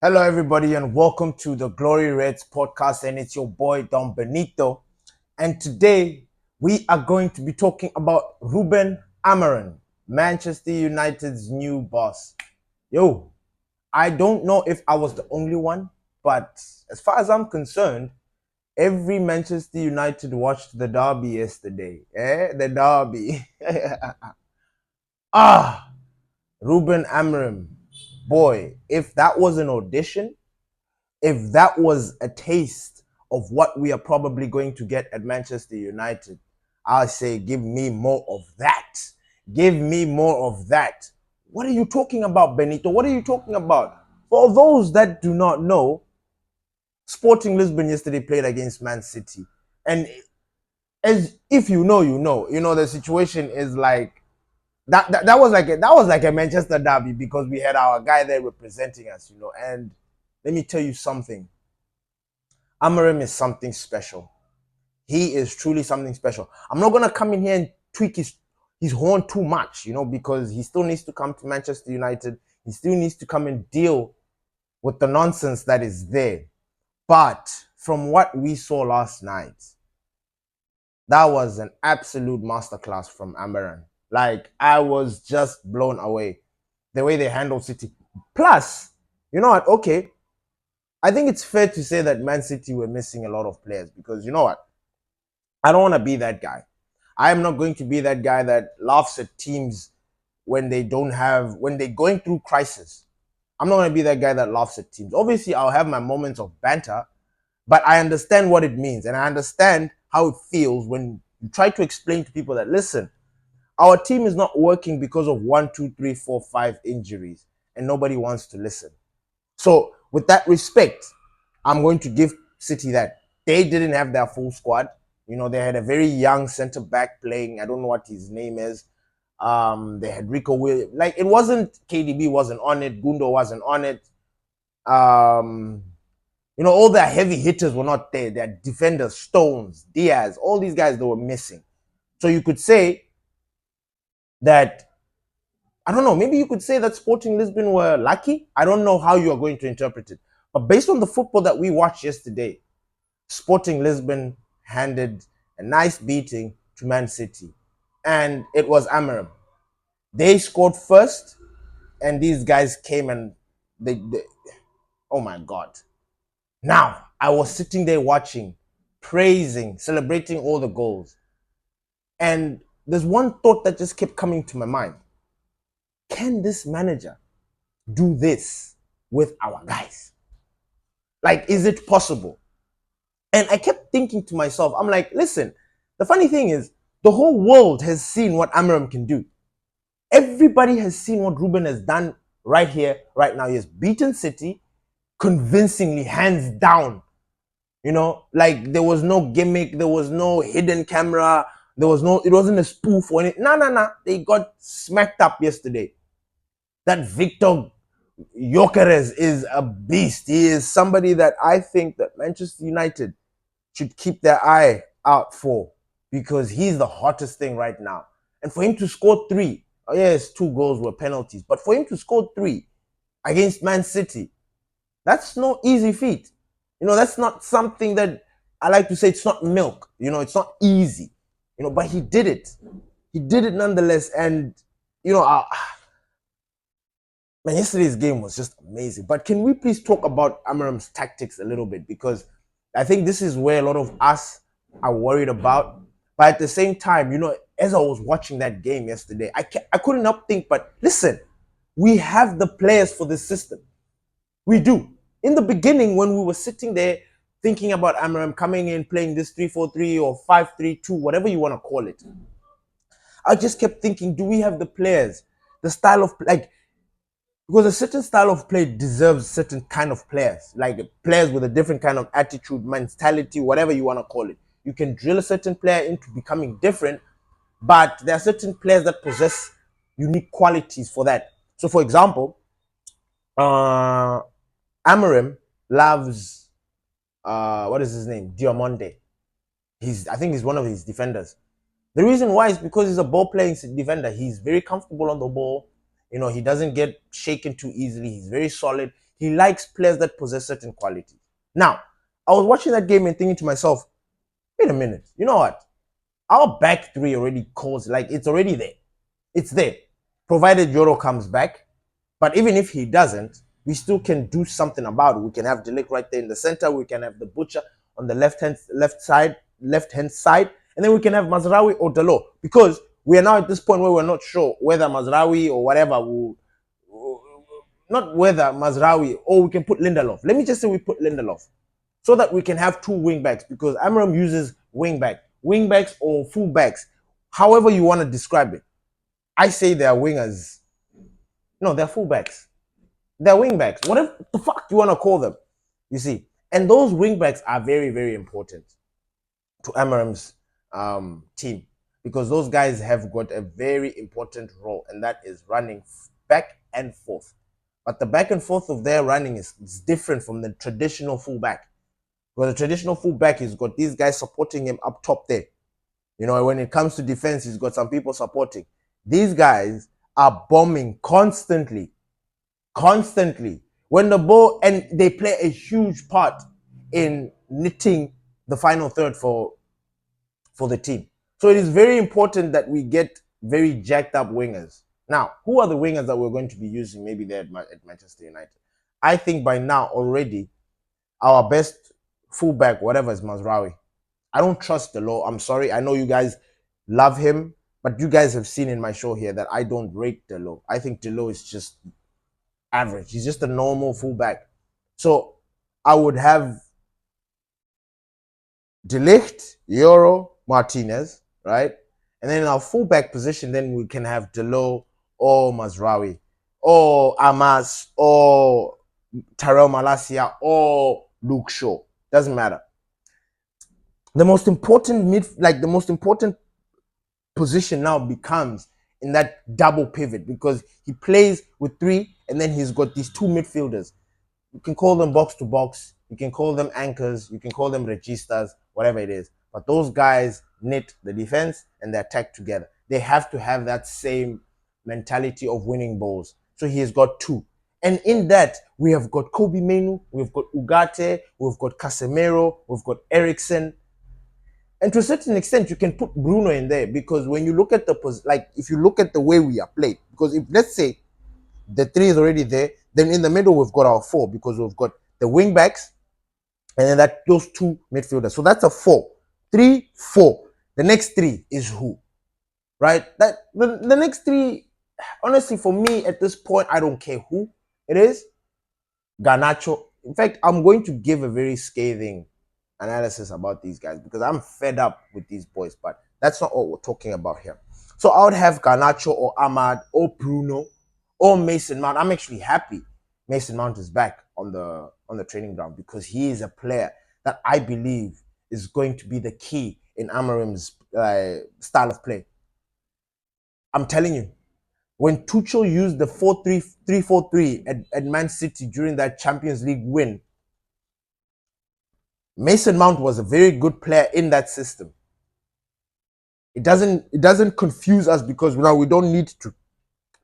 Hello, everybody, and welcome to the Glory Reds podcast. And it's your boy Don Benito. And today we are going to be talking about Ruben Amorim, Manchester United's new boss. Yo, I don't know if I was the only one, but as far as I'm concerned, every Manchester United watched the derby yesterday. The derby. Ruben Amorim. Boy, if that was an audition, if that was a taste of what we are probably going to get at Manchester United, I say give me more of that. Give me more of that. What are you talking about, Benito? What are you talking about? For those that do not know, Sporting Lisbon yesterday played against Man City. And as if you know, the situation is like that was like a Manchester derby because we had our guy there representing us, and let me tell you something. Amorim is something special. He is truly something special. I'm not gonna come in here and tweak his horn too much, because he still needs to come to Manchester United. He still needs to come and deal with the nonsense that is there. But from what we saw last night, that was an absolute masterclass from Amorim. Like, I was just blown away the way they handled City. Plus, you know what? Okay, I think it's fair to say that Man City were missing a lot of players because you know what? I don't want to be that guy. I am not going to be that guy that laughs at teams when they're going through crisis. I'm not going to be that guy that laughs at teams. Obviously, I'll have my moments of banter, but I understand what it means and I understand how it feels when you try to explain to people that, listen, our team is not working because of 1, 2, 3, 4, 5 injuries and nobody wants to listen. So with that respect, I'm going to give City that. They didn't have their full squad. They had a very young center back playing. I don't know what his name is. They had Rico Williams. Like, it wasn't KDB wasn't on it. Gundo wasn't on it. All their heavy hitters were not there. Their defenders, Stones, Diaz, all these guys, they were missing. So you could say that, I don't know, maybe you could say that Sporting Lisbon were lucky. I don't know how you are going to interpret it. But based on the football that we watched yesterday, Sporting Lisbon handed a nice beating to Man City. And it was Amorim. They scored first, and these guys came and they oh my God. Now, I was sitting there watching, praising, celebrating all the goals. And there's one thought that just kept coming to my mind. Can this manager do this with our guys? Like, is it possible? And I kept thinking to myself, I'm like, listen, the funny thing is, the whole world has seen what Amorim can do. Everybody has seen what Ruben has done right here, right now. He has beaten City convincingly, hands down. Like, there was no gimmick, there was no hidden camera, it wasn't a spoof or anything. No. They got smacked up yesterday. That Victor Gyökeres is a beast. He is somebody that I think that Manchester United should keep their eye out for because he's the hottest thing right now. And for him to score 3, yes, 2 goals were penalties, but for him to score 3 against Man City, that's no easy feat. That's not something that I like to say. It's not milk. It's not easy. But he did it. He did it nonetheless. And man, yesterday's game was just amazing. But can we please talk about Amorim's tactics a little bit? Because I think this is where a lot of us are worried about. But at the same time, as I was watching that game yesterday, I couldn't help think, but listen, we have the players for this system. We do. In the beginning, when we were sitting there thinking about Amorim coming in, playing this 3-4-3 or 5-3-2, whatever you want to call it, I just kept thinking, do we have the players? The style of, because a certain style of play deserves certain kind of players, like players with a different kind of attitude, mentality, whatever you want to call it. You can drill a certain player into becoming different, but there are certain players that possess unique qualities for that. So, for example, Amorim loves, what is his name? Diamonde. I think he's one of his defenders. The reason why is because he's a ball-playing defender. He's very comfortable on the ball. He doesn't get shaken too easily. He's very solid. He likes players that possess certain qualities. Now, I was watching that game and thinking to myself, wait a minute, you know what? Our back three already calls, like it's already there. It's there. Provided Euro comes back. But even if he doesn't, we still can do something about it. We can have Delic right there in the center. We can have the Butcher on the left hand side, and then we can have Mazraoui or Dalot, because we are now at this point where we're not sure whether Mazraoui or whatever will, not whether Mazraoui, or we can put Lindelof. Let me just say we put Lindelof so that we can have two wing backs, because Amorim uses wing backs or full backs, however you want to describe it. I say they're wingers. No, they're full backs. They're wing backs. Whatever the fuck you want to call them. You see. And those wing backs are very, very important to Amorim's team, because those guys have got a very important role, and that is running back and forth. But the back and forth of their running is different from the traditional fullback. Because the traditional fullback, he's got these guys supporting him up top there. You know, when it comes to defense, he's got some people supporting. These guys are bombing constantly. When the ball, and they play a huge part in knitting the final third for the team. So it is very important that we get very jacked up wingers. Now, who are the wingers that we're going to be using maybe there at Manchester United? I think by now already our best fullback, whatever, is Mazraoui. I don't trust Dalot. I'm sorry. I know you guys love him, but you guys have seen in my show here that I don't rate Dalot. I think Dalot is just average. He's just a normal fullback. So I would have De Ligt, Euro, Martinez, right? And then in our fullback position, then we can have Dalot or Mazraoui or Amas or Tyrell Malacia or Luke Shaw. Doesn't matter. The most important position now becomes in that double pivot, because he plays with three and then he's got these two midfielders. You can call them box to box, you can call them anchors, you can call them registas, whatever it is. But those guys knit the defense and the attack together. They have to have that same mentality of winning balls. So he has got two. And in that, we have got Kobe Menu, we've got Ugarte, we've got Casemiro, we've got Ericsson. And to a certain extent, you can put Bruno in there, because when you look at if you look at the way we are played, because if, let's say, the three is already there, then in the middle we've got our four, because we've got the wing backs and then those two midfielders. So that's a 4. 3, 4. The next three is who? Right? That the next three, honestly, for me at this point, I don't care who it is. Garnacho. In fact, I'm going to give a very scathing analysis about these guys, because I'm fed up with these boys, but that's not what we're talking about here. So I would have Garnacho or Ahmad or Bruno or Mason Mount. I'm actually happy Mason Mount is back on the training ground, because he is a player that I believe is going to be the key in Amorim's style of play. I'm telling you, when Tuchel used the 4-3-3 at Man City during that Champions League win, Mason Mount was a very good player in that system. It doesn't confuse us, because now we don't need to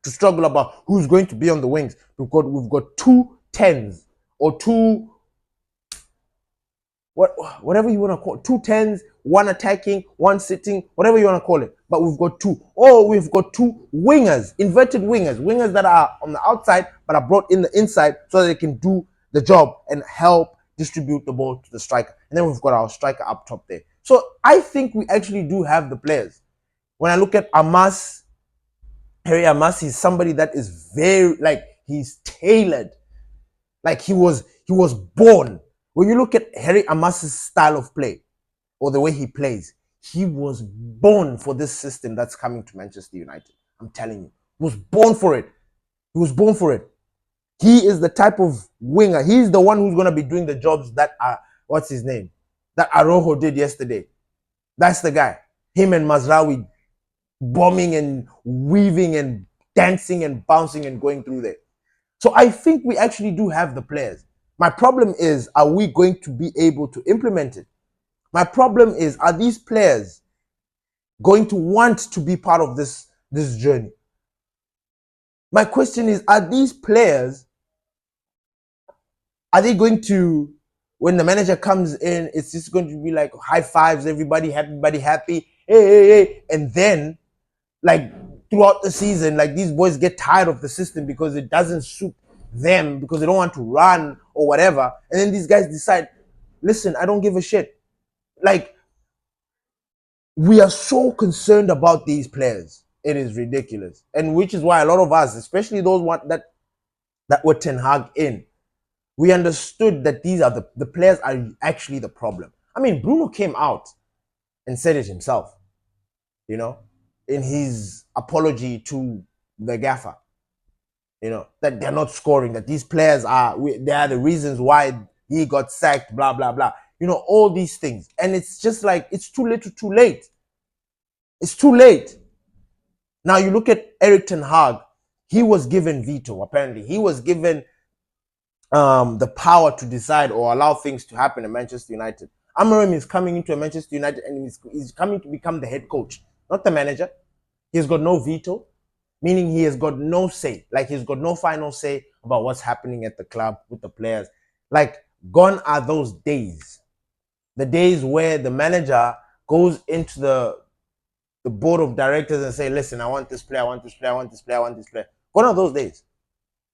struggle about who's going to be on the wings. We've got 2 10s or whatever you want to call it, 2 10s, one attacking, one sitting, whatever you want to call it. But we've got 2. Or we've got 2 wingers, inverted wingers that are on the outside but are brought in the inside so that they can do the job and help distribute the ball to the striker. And then we've got our striker up top there. So I think we actually do have the players. When I look at Amas, Harry Amas is somebody that is very, he's tailored. Like he was born. When you look at Harry Amas's style of play or the way he plays, he was born for this system that's coming to Manchester United. I'm telling you. He was born for it. He was born for it. He is the type of winger. He's the one who's going to be doing the jobs that what's his name? That Arojo did yesterday. That's the guy. Him and Mazraoui bombing and weaving and dancing and bouncing and going through there. So I think we actually do have the players. My problem is, are we going to be able to implement it? My problem is, are these players going to want to be part of this journey? My question is, are these players Are they going to, when the manager comes in, it's just going to be like high fives, everybody happy, hey, hey, hey, and then like throughout the season, like these boys get tired of the system because it doesn't suit them, because they don't want to run or whatever, and then these guys decide, listen, I don't give a shit. Like, we are so concerned about these players, it is ridiculous, and which is why a lot of us, especially those one that were Ten Hag in, we understood that these are the players are actually the problem. I mean, Bruno came out and said it himself, you know, in his apology to the gaffer, you know, that they're not scoring, that these players are, they are the reasons why he got sacked, blah, blah, blah. You know, all these things. And it's just like, it's too little too late. It's too late. Now you look at Eric Ten Hag, he was given veto, apparently. He was given the power to decide or allow things to happen in Manchester United. Amorim is coming into Manchester United and he's coming to become the head coach, not the manager. He's got no veto, meaning he has got no say. Like, he's got no final say about what's happening at the club with the players. Like, gone are those days. The days where the manager goes into the board of directors and say, listen, I want this player, I want this player, I want this player, I want this player. Gone are those days.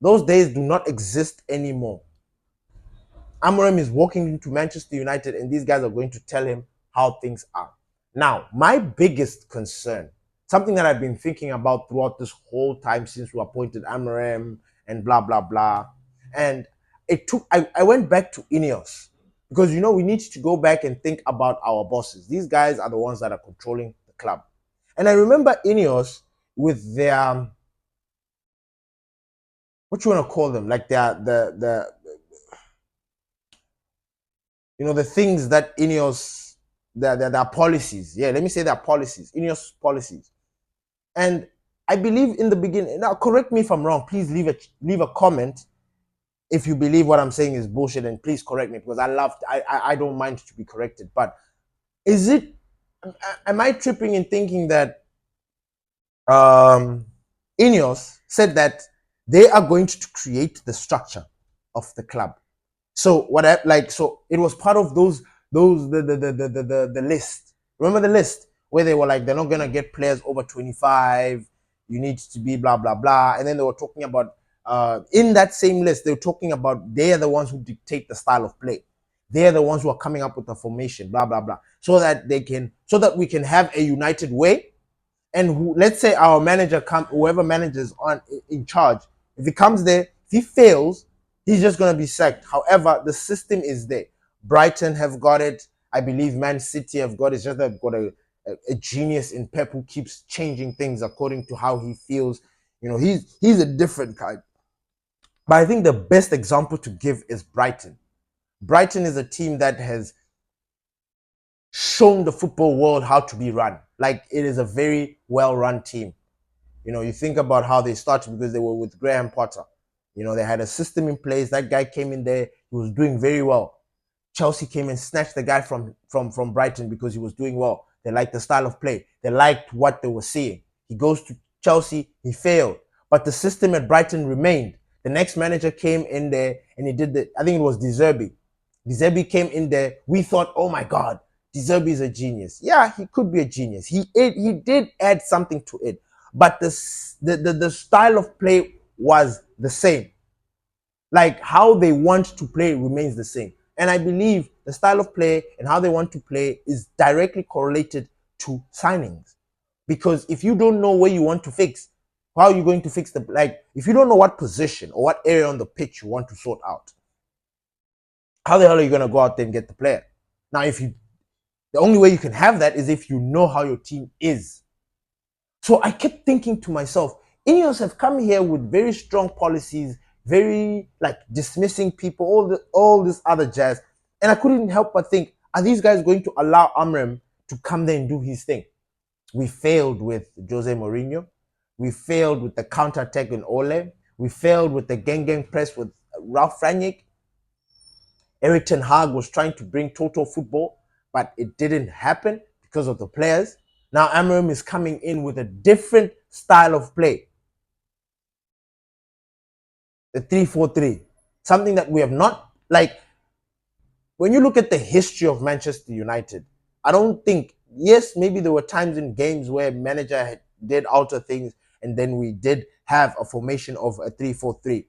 Those days do not exist anymore. Amorim is walking into Manchester United and these guys are going to tell him how things are. Now, my biggest concern, something that I've been thinking about throughout this whole time since we appointed Amorim and blah, blah, blah. And I went back to Ineos because, you know, we need to go back and think about our bosses. These guys are the ones that are controlling the club. And I remember Ineos with their, what you want to call them? Like the you know, the things that Ineos, their policies. Yeah, let me say their policies, Ineos policies. And I believe in the beginning, now correct me if I'm wrong, please leave a comment if you believe what I'm saying is bullshit, and please correct me, because I don't mind to be corrected. But is it, am I tripping in thinking that Ineos said that they are going to create the structure of the club? So what I like, so it was part of those the list. Remember the list where they were like, they're not gonna get players over 25. You need to be blah blah blah. And then they were talking about in that same list, they were talking about they are the ones who dictate the style of play. They are the ones who are coming up with the formation, blah blah blah, so that so that we can have a united way. And let's say our manager whoever manages on in charge, if he comes there, if he fails, he's just going to be sacked. However, the system is there. Brighton have got it. I believe Man City have got it. It's just they've got a genius in Pep who keeps changing things according to how he feels. You know, he's a different kind. But I think the best example to give is Brighton. Brighton is a team that has shown the football world how to be run. Like, it is a very well-run team. You know, you think about how they started because they were with Graham Potter. You know, they had a system in place. That guy came in there, he was doing very well. Chelsea came and snatched the guy from Brighton because he was doing well. They liked the style of play. They liked what they were seeing. He goes to Chelsea, he failed. But the system at Brighton remained. The next manager came in there and he did I think it was De Zerbi. De Zerbi came in there. We thought, oh my God, De Zerbi is a genius. Yeah, he could be a genius. He did add something to it. But the style of play was the same. Like, how they want to play remains the same. And I believe the style of play and how they want to play is directly correlated to signings. Because if you don't know where you want to fix, how are you going to fix if you don't know what position or what area on the pitch you want to sort out, how the hell are you going to go out there and get the player? Now, the only way you can have that is if you know how your team is. So I kept thinking to myself, Ineos have come here with very strong policies, very like dismissing people, all this other jazz. And I couldn't help but think, are these guys going to allow Amorim to come there and do his thing? We failed with Jose Mourinho. We failed with the counter-attack in Ole. We failed with the gang press with Ralph Rangnick. Eric Ten Hag was trying to bring total football, but it didn't happen because of the players. Now Amorim is coming in with a different style of play. The 3-4-3. Something that we have not Like, when you look at the history of Manchester United, I don't think, yes, maybe there were times in games where manager did alter things and then we did have a formation of a 3-4-3.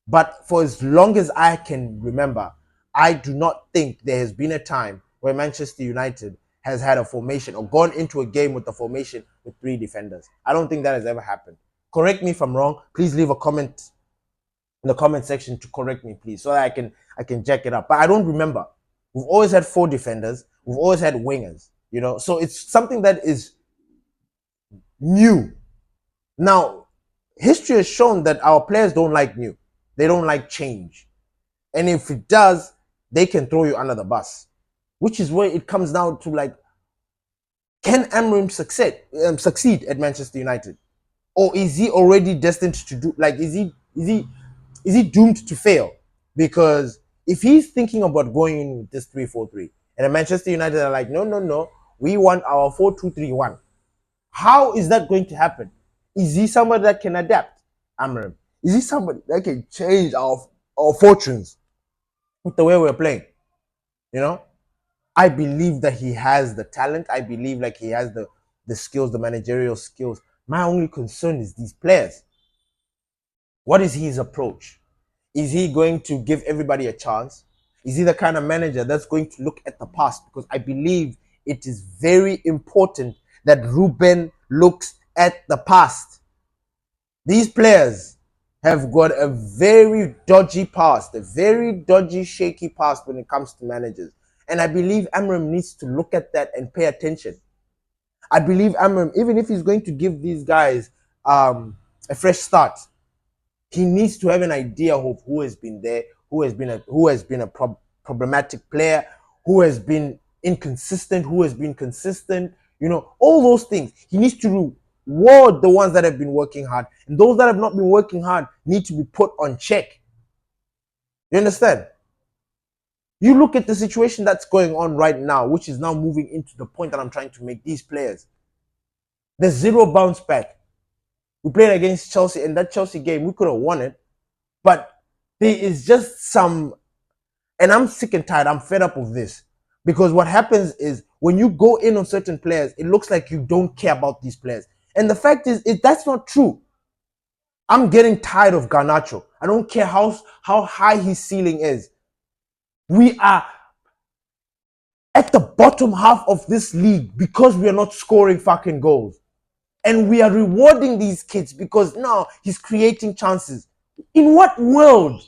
But for as long as I can remember, I do not think there has been a time where Manchester United has had a formation or gone into a game with a formation with 3 defenders. I don't think that has ever happened. Correct me if I'm wrong. Please leave a comment in the comment section to correct me, please, so that I can jack it up. But I don't remember. We've always had 4 defenders. We've always had wingers. So it's something that is new. Now, history has shown that our players don't like new. They don't like change. And if it does, they can throw you under the bus, which is where it comes down to, like, can Amorim succeed at Manchester United? Or is he already destined to do, like, is he doomed to fail? Because if he's thinking about going in with this 3-4-3 and Manchester United are like, no, we want our 4-2-3-1, how is that going to happen? Is he somebody that can adapt, Amorim? Is he somebody that can change our fortunes with the way we're playing? I believe that he has the talent. I believe like he has the skills, the managerial skills. My only concern is these players. What is his approach? Is he going to give everybody a chance? Is he the kind of manager that's going to look at the past? Because I believe it is very important that Ruben looks at the past. These players have got a very dodgy past, a very dodgy, shaky past when it comes to managers. And I believe Amorim needs to look at that and pay attention. I believe Amorim, even if he's going to give these guys a fresh start, he needs to have an idea of who has been there, who has been a problematic player, who has been inconsistent, who has been consistent. All those things. He needs to reward the ones that have been working hard, and those that have not been working hard need to be put on check. You understand? You look at the situation that's going on right now, which is now moving into the point that I'm trying to make. These players, there's zero bounce back. We played against Chelsea, and that Chelsea game, we could have won it. But there is just some, and I'm sick and tired, I'm fed up of this. Because what happens is, when you go in on certain players, it looks like you don't care about these players. And the fact is that's not true. I'm getting tired of Garnacho. I don't care how high his ceiling is. We are at the bottom half of this league because we are not scoring fucking goals. And we are rewarding these kids because now he's creating chances. In what world?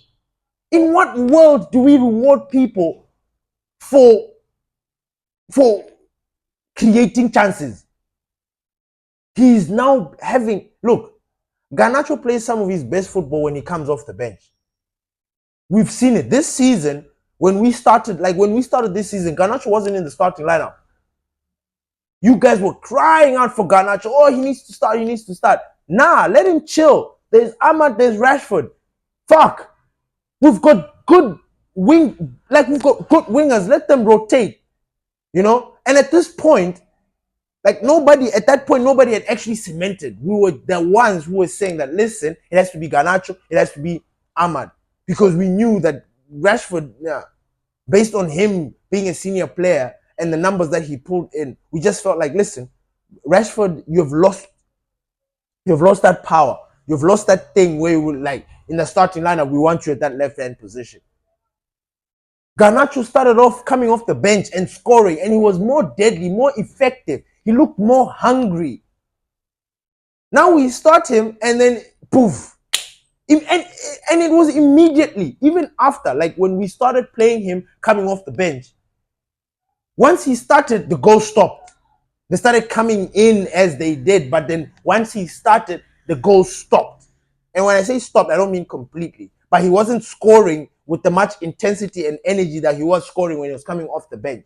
In what world do we reward people for creating chances? He's now having, look, Garnacho plays some of his best football when he comes off the bench. We've seen it this season. When we started this season, Garnacho wasn't in the starting lineup. You guys were crying out for Garnacho. Oh, he needs to start. Nah, let him chill. There's Ahmad, there's Rashford. Fuck. We've got good we've got good wingers. Let them rotate. And at this point, nobody had actually cemented. We were the ones who were saying that, listen, it has to be Garnacho, it has to be Ahmad. Because we knew that Rashford, based on him being a senior player and the numbers that he pulled in, we just felt like, listen, Rashford, you've lost that power. You've lost that thing where you would, in the starting lineup, we want you at that left-hand position. Garnacho started off coming off the bench and scoring, and he was more deadly, more effective. He looked more hungry. Now we start him, and then poof. And it was immediately, even after, when we started playing him coming off the bench, once he started, the goal stopped. They started coming in as they did, but then once he started, the goal stopped. And when I say stopped, I don't mean completely, but he wasn't scoring with the much intensity and energy that he was scoring when he was coming off the bench.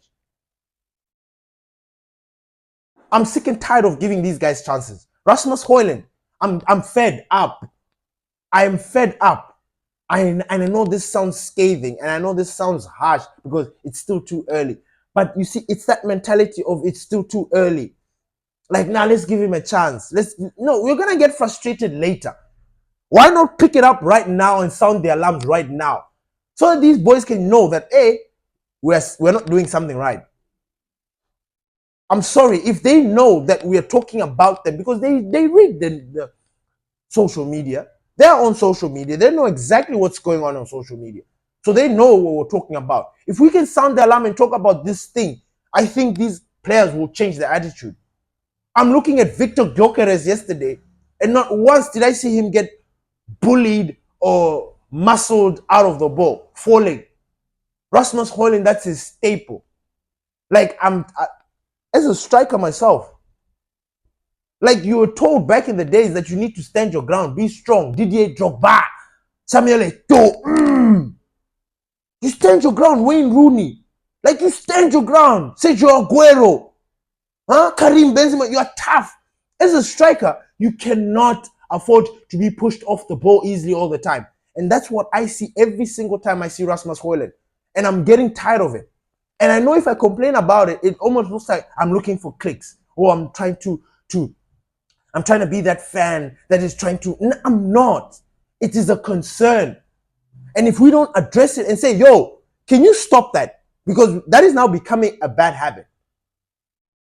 I'm sick and tired of giving these guys chances. Rasmus Højlund, I'm fed up. I am fed up. And I know this sounds scathing, and I know this sounds harsh because it's still too early. But you see, it's that mentality of it's still too early. Now let's give him a chance. No, we're going to get frustrated later. Why not pick it up right now and sound the alarms right now? so that these boys can know that, hey, we're not doing something right. I'm sorry if they know that we are talking about them, because they read the social media. They're on social media. They know exactly what's going on social media. So they know what we're talking about. If we can sound the alarm and talk about this thing, I think these players will change their attitude. I'm looking at Victor Gyökeres yesterday, and not once did I see him get bullied or muscled out of the ball, falling. Rasmus Højlund, that's his staple. Like, as a striker myself, like you were told back in the days that you need to stand your ground, be strong. Didier Drogba, Samuel Eto'o, you stand your ground. Wayne Rooney, like you stand your ground. Sergio Aguero, Karim Benzema, you are tough. As a striker, you cannot afford to be pushed off the ball easily all the time. And that's what I see every single time I see Rasmus Højlund. And I'm getting tired of it. And I know if I complain about it, it almost looks like I'm looking for clicks, or I'm trying to be that fan that is trying to. No, I'm not. It is a concern. And if we don't address it and say, yo, can you stop that? Because that is now becoming a bad habit.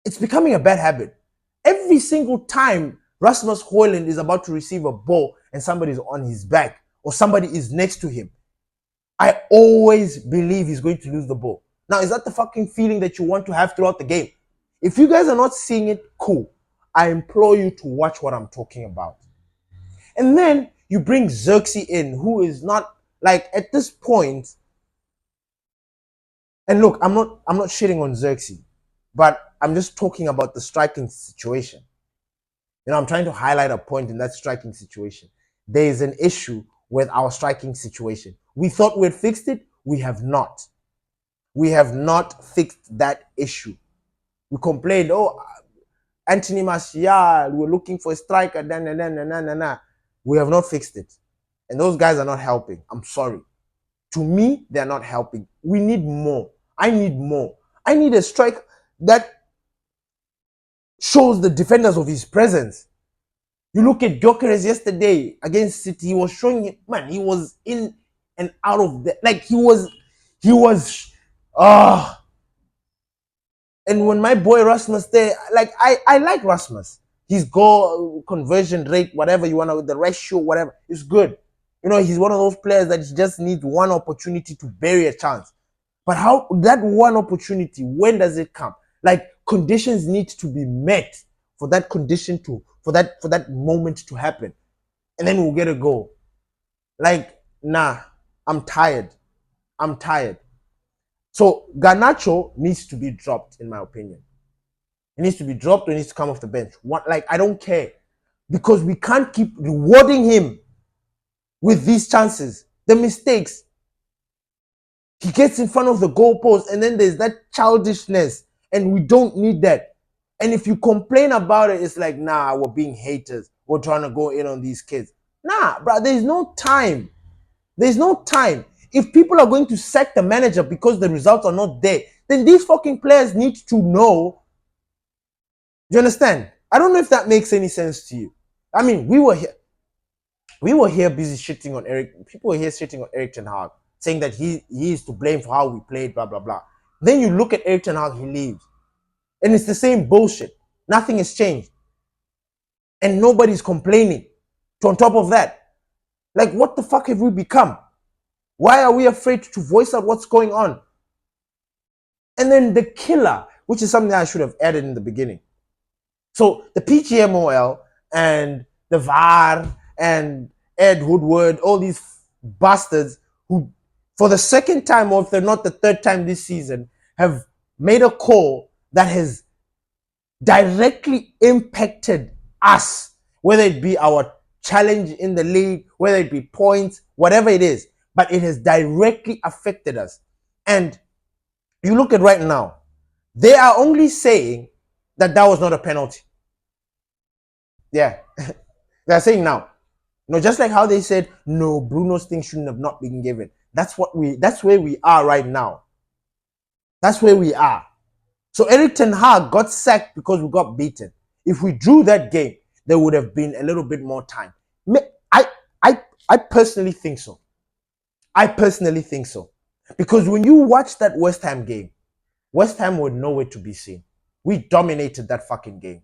It's becoming a bad habit. Every single time Rasmus Højlund is about to receive a ball and somebody is on his back or somebody is next to him, I always believe he's going to lose the ball. Now, is that the fucking feeling that you want to have throughout the game? If you guys are not seeing it, cool. I implore you to watch what I'm talking about. And then you bring Xerxes in, who is not, like, at this point. And look, I'm not shitting on Xerxes, but I'm just talking about the striking situation. You know, I'm trying to highlight a point in that striking situation. There is an issue with our striking situation. We thought we had fixed it. We have not. We have not fixed that issue. We complained, oh, Anthony Martial, we're looking for a striker, We have not fixed it. And those guys are not helping. I'm sorry. To me, they're not helping. We need more. I need more. I need a striker that shows the defenders of his presence. You look at Gyökeres yesterday against City, he was showing it, man, he was in and out of the, like he was, and when my boy Rasmus there, like I like Rasmus. His goal conversion rate, whatever you want to, the ratio, whatever, is good. You know, he's one of those players that just needs one opportunity to bury a chance. But how that one opportunity, when does it come? Like, conditions need to be met for that condition to, for that moment to happen. And then we'll get a goal. Like, nah, I'm tired. So Garnacho needs to be dropped, in my opinion. He needs to be dropped or he needs to come off the bench. Like, I don't care. Because we can't keep rewarding him with these chances. The mistakes. He gets in front of the goalpost and then there's that childishness. And we don't need that. And if you complain about it, it's like, nah, we're being haters. We're trying to go in on these kids. Nah, bro, there's no time. There's no time. If people are going to sack the manager because the results are not there, then these fucking players need to know. Do you understand? I don't know if that makes any sense to you. I mean, we were here busy shitting on Eric. People were here shitting on Erik ten Hag, saying that he is to blame for how we played, blah, blah, blah. Then you look at Erik ten Hag, he leaves. And it's the same bullshit. Nothing has changed. And nobody's complaining. On top of that, like, what the fuck have we become? Why are we afraid to voice out what's going on? And then the killer, which is something I should have added in the beginning. So the PGMOL and the VAR and Ed Woodward, all these bastards who, for the second time, or if they're not the third time this season, have made a call that has directly impacted us, whether it be our challenge in the league, whether it be points, whatever it is, but it has directly affected us. And you look at right now, they are only saying that was not a penalty. Yeah. They're saying now. Just like how they said, no, Bruno's thing shouldn't have not been given. That's where we are right now. That's where we are. So Erik ten Hag got sacked because we got beaten. If we drew that game, there would have been a little bit more time. I personally think so. I personally think so. Because when you watch that West Ham game, West Ham were nowhere to be seen. We dominated that fucking game.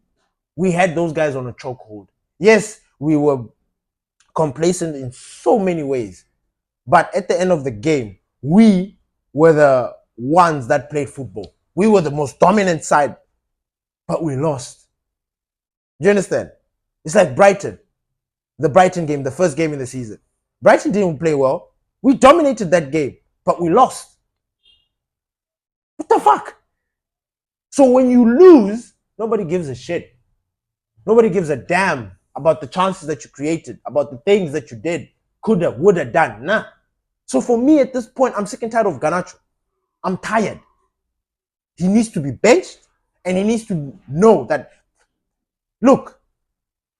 We had those guys on a chokehold. Yes, we were complacent in so many ways. But at the end of the game, we were the ones that played football. We were the most dominant side, but we lost. Do you understand? It's like Brighton, the Brighton game, the first game in the season. Brighton didn't play well. We dominated that game, but we lost. What the fuck? So when you lose, nobody gives a shit. Nobody gives a damn about the chances that you created, about the things that you did, could have, would have done. Nah. So for me at this point, I'm sick and tired of Garnacho. I'm tired. He needs to be benched, and he needs to know that, look,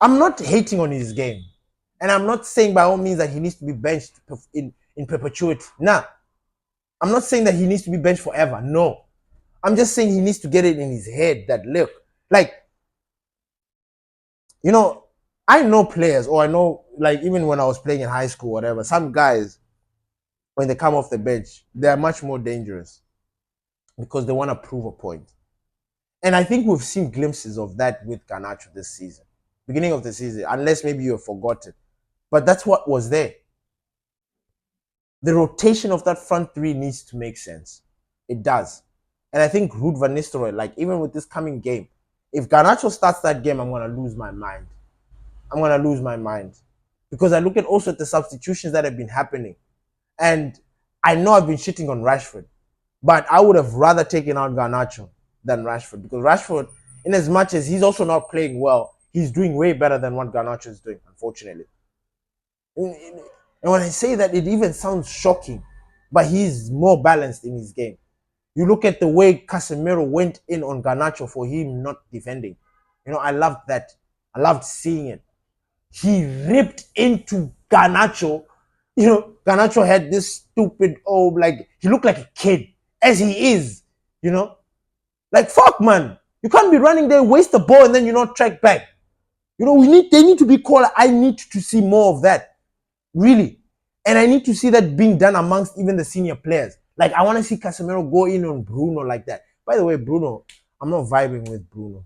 I'm not hating on his game. And I'm not saying by all means that he needs to be benched in perpetuity. Nah. I'm not saying that he needs to be benched forever. No. I'm just saying he needs to get it in his head that, look, like, you know, I know players, or I know, like, even when I was playing in high school, whatever, some guys, when they come off the bench, they're much more dangerous because they want to prove a point. And I think we've seen glimpses of that with Garnacho this season, beginning of the season, unless maybe you have forgotten. But that's what was there. The rotation of that front three needs to make sense. It does. And I think Ruud van Nistelrooy, like, even with this coming game, if Garnacho starts that game, I'm going to lose my mind. I'm going to lose my mind. Because I look at also at the substitutions that have been happening. And I know I've been shitting on Rashford, but I would have rather taken out Garnacho than Rashford. Because Rashford, in as much as he's also not playing well, he's doing way better than what Garnacho is doing, unfortunately. And when I say that, it even sounds shocking, but he's more balanced in his game. You look at the way Casemiro went in on Garnacho for him not defending. You know, I loved that. I loved seeing it. He ripped into Garnacho. You know, Garnacho had this stupid, like, he looked like a kid, as he is, you know. Like, fuck, man. You can't be running there, waste the ball, and then you not track back. You know, they need to be called. I need to see more of that. Really. And I need to see that being done amongst even the senior players. Like, I want to see Casemiro go in on Bruno like that. By the way, Bruno, I'm not vibing with Bruno.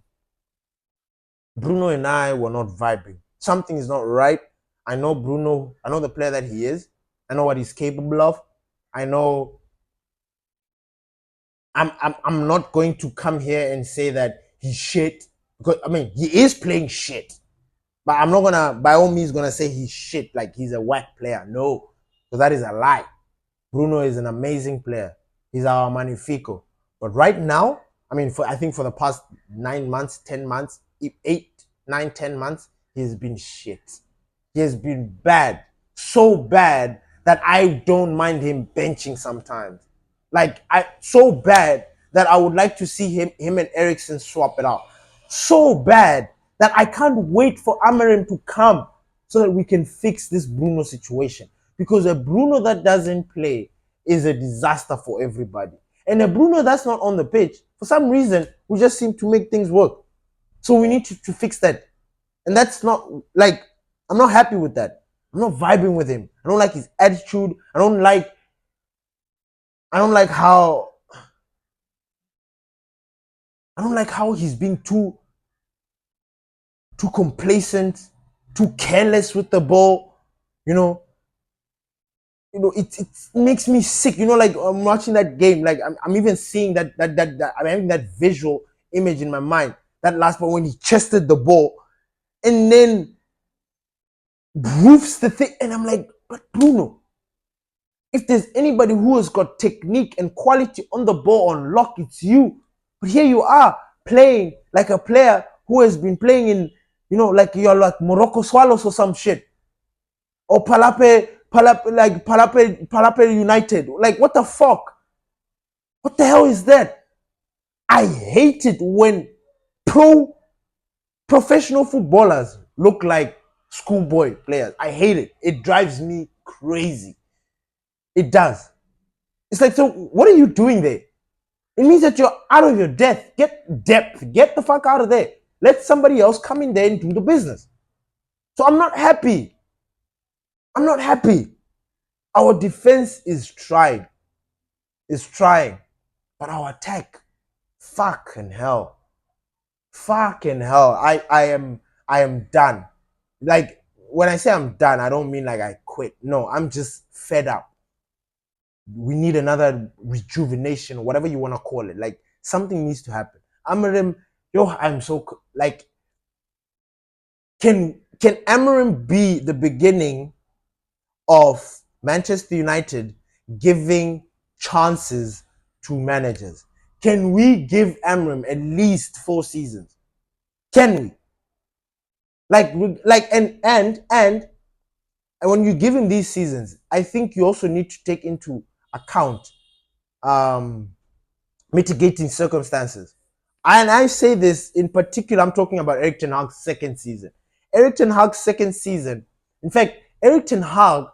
Bruno and I were not vibing. Something is not right. I know Bruno. I know the player that he is. I know what he's capable of. I know I'm not going to come here and say that he's shit. Because, I mean, he is playing shit. But I'm not gonna, by all means, gonna say he's shit, like he's a whack player. No, because that is a lie. Bruno is an amazing player. He's our magnifico. But right now, I mean, I think for the past 9 months, 10 months, 8, 9, 10 months, he's been shit. He has been bad. So bad that I don't mind him benching sometimes. Like, so bad that I would like to see him and Eriksen swap it out. So bad that I can't wait for Amorim to come so that we can fix this Bruno situation. Because a Bruno that doesn't play is a disaster for everybody. And a Bruno that's not on the pitch, for some reason, we just seem to make things work. So we need to fix that. And that's not, like, I'm not happy with that. I'm not vibing with him. I don't like his attitude. I don't like how he's being too complacent, too careless with the ball. You know, it makes me sick. You know, like, I'm watching that game, like, I'm even seeing that I'm having that visual image in my mind. That last ball when he chested the ball and then roofs the thing, and I'm like, but Bruno, if there's anybody who has got technique and quality on the ball on lock, it's you. But here you are playing like a player who has been playing in, you know, like you're like Morocco Swallows or some shit. Or Palape United. Like, what the fuck? What the hell is that? I hate it when professional footballers look like schoolboy players. I hate it. It drives me crazy. It does. It's like, so what are you doing there? It means that you're out of your depth. Get depth. Get the fuck out of there. Let somebody else come in there and do the business. So I'm not happy. I Our defense is trying, but our attack, fucking hell. I am done. Like when I say I'm done, I don't mean like I quit. No, I'm just fed up. We need another rejuvenation, whatever you want to call it. Like something needs to happen. Amorim, yo, I'm so like, can Amorim be the beginning of Manchester United giving chances to managers? Can we give Amorim at least 4 seasons? Can we? And when you give him these seasons, I think you also need to take into account um, mitigating circumstances. And I say this in particular, I'm talking about Erik Ten Hag's second season. Erik Ten Hag's second season, in fact, Erik Ten Hag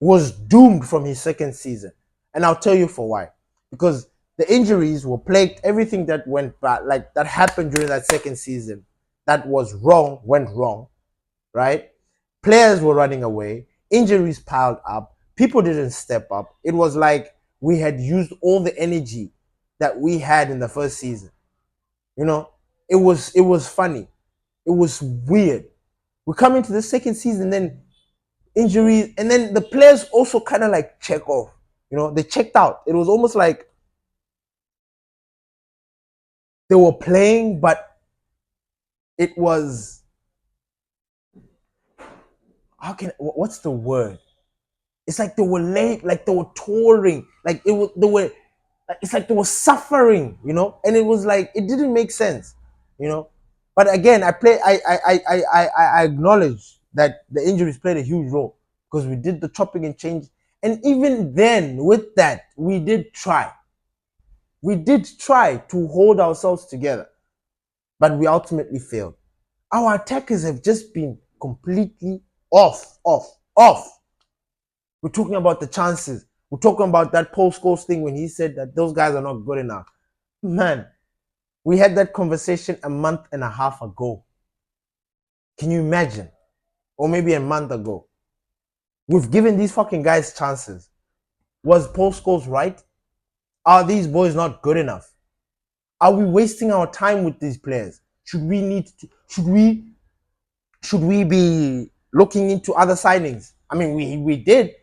was doomed from his second season. And I'll tell you for why. Because the injuries were plagued, everything that went bad, like that happened during that second season, that was wrong, went wrong, right? Players were running away, injuries piled up, people didn't step up. It was like we had used all the energy that we had in the first season. You know, it was funny. It was weird. We come into the second season, then injuries, and then the players also kind of like check off. You know, they checked out. It was almost like they were playing, but it was, what's the word? It's like they were late, like they were touring, like they were, it's like they were suffering, and it was like it didn't make sense, you know. But again, I acknowledge that the injuries played a huge role because we did the chopping and change, and even then, with that, we did try to hold ourselves together, but we ultimately failed. Our attackers have just been completely off, off, off. We're talking about the chances. We're talking about that Paul Scholes thing when he said that those guys are not good enough. Man, we had that conversation a month and a half ago. Can you imagine? Or maybe a month ago. We've given these fucking guys chances. Was Paul Scholes right? Are these boys not good enough? Are we wasting our time with these players? Should we be looking into other signings? I mean, we did,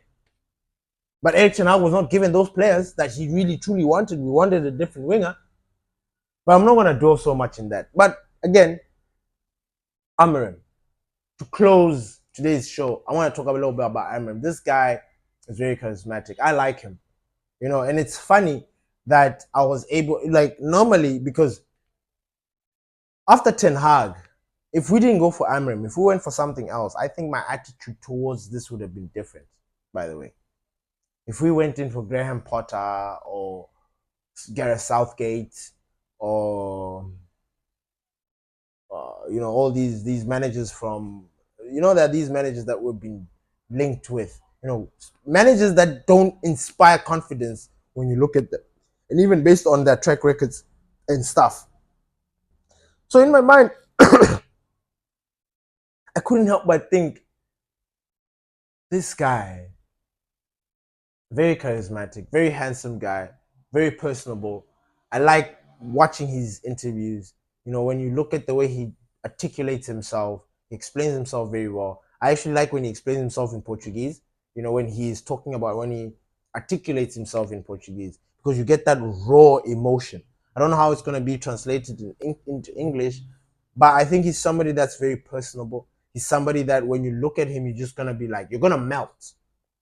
but Erik Ten Hag was not given those players that he really truly wanted. We wanted a different winger. But I'm not going to dwell so much in that. But again, Amorim, to close today's show, I want to talk a little bit about Amorim. This guy is very charismatic. I like him. And it's funny that I was able, like, normally, because after Ten Hag, if we didn't go for Amorim, if we went for something else, I think my attitude towards this would have been different, by the way. If we went in for Graham Potter or Gareth Southgate or all these managers from, there are these managers that we've been linked with, managers that don't inspire confidence when you look at them, and even based on their track records and stuff. So in my mind, I couldn't help but think, this guy, very charismatic, very handsome guy, very personable. I like watching his interviews. When you look at the way he articulates himself, he explains himself very well. I actually like when he explains himself in Portuguese. When he's talking about, when he articulates himself in Portuguese, because you get that raw emotion. I don't know how it's going to be translated into English, but I think he's somebody that's very personable. He's somebody that when you look at him, you're just going to be like, you're going to melt.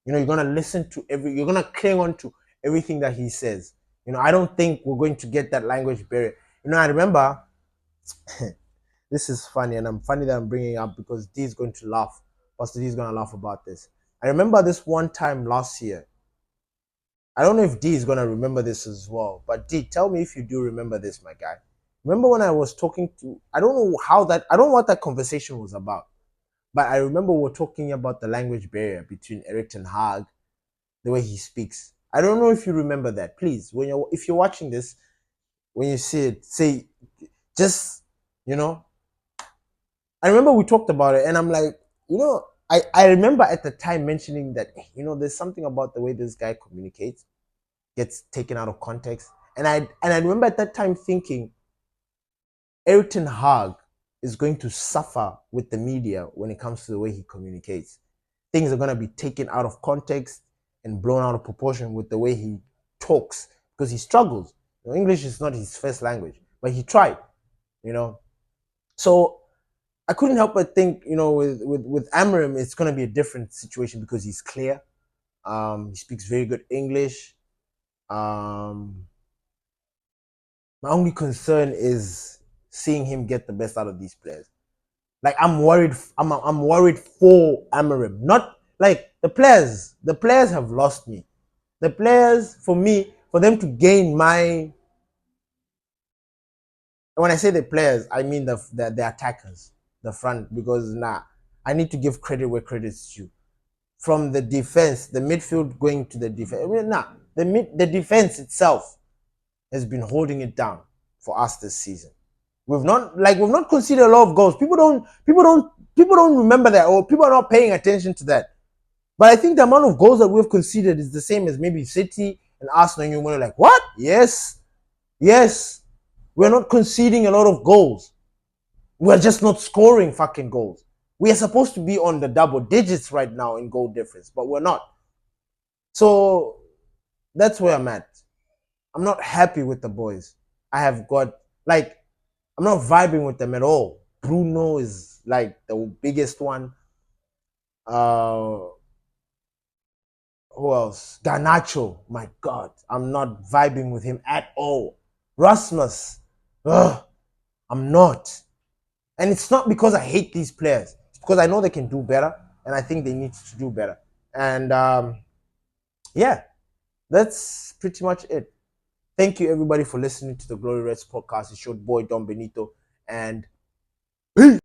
You're going to listen to you're going to cling on to everything that he says. I don't think we're going to get that language barrier. I remember, this is funny, and I'm funny that I'm bringing it up because D is going to laugh. Pastor D is going to laugh about this. I remember this one time last year. I don't know if D is going to remember this as well, but D, tell me if you do remember this, my guy. Remember when I was talking to, I don't know what that conversation was about, but I remember we were talking about the language barrier between Erik Ten Hag, the way he speaks. I don't know if you remember that. Please, if you're watching this, when you see it, say, just, I remember we talked about it, and I'm like, I remember at the time mentioning that, there's something about the way this guy communicates gets taken out of context. And I remember at that time thinking Erik ten Hag is going to suffer with the media when it comes to the way he communicates. Things are going to be taken out of context and blown out of proportion with the way he talks because he struggles. English is not his first language, but he tried, you know. So I couldn't help but think, with Amorim, it's going to be a different situation because he's clear. He speaks very good English. My only concern is seeing him get the best out of these players. Like I'm worried. I'm worried for Amorim. Not like the players. The players have lost me. The players, for me, for them to gain my. When I say the players, I mean the attackers, the front. Because I need to give credit where credit's due. From the defense, the midfield going to the defense. The defense itself has been holding it down for us this season. We've not conceded a lot of goals. People don't remember that, or people are not paying attention to that. But I think the amount of goals that we've conceded is the same as maybe City and Arsenal. And you're like, what? Yes, we're not conceding a lot of goals. We're just not scoring fucking goals. We are supposed to be on the double digits right now in goal difference, but we're not. So that's where I'm at. I'm not happy with the boys. I'm not vibing with them at all. Bruno is like the biggest one. Who else? Garnacho. My God, I'm not vibing with him at all. Rasmus. I'm not. And it's not because I hate these players. It's because I know they can do better, and I think they need to do better. And yeah, that's pretty much it. Thank you, everybody, for listening to the Glory Reds podcast. It's your boy, Don Benito. And peace.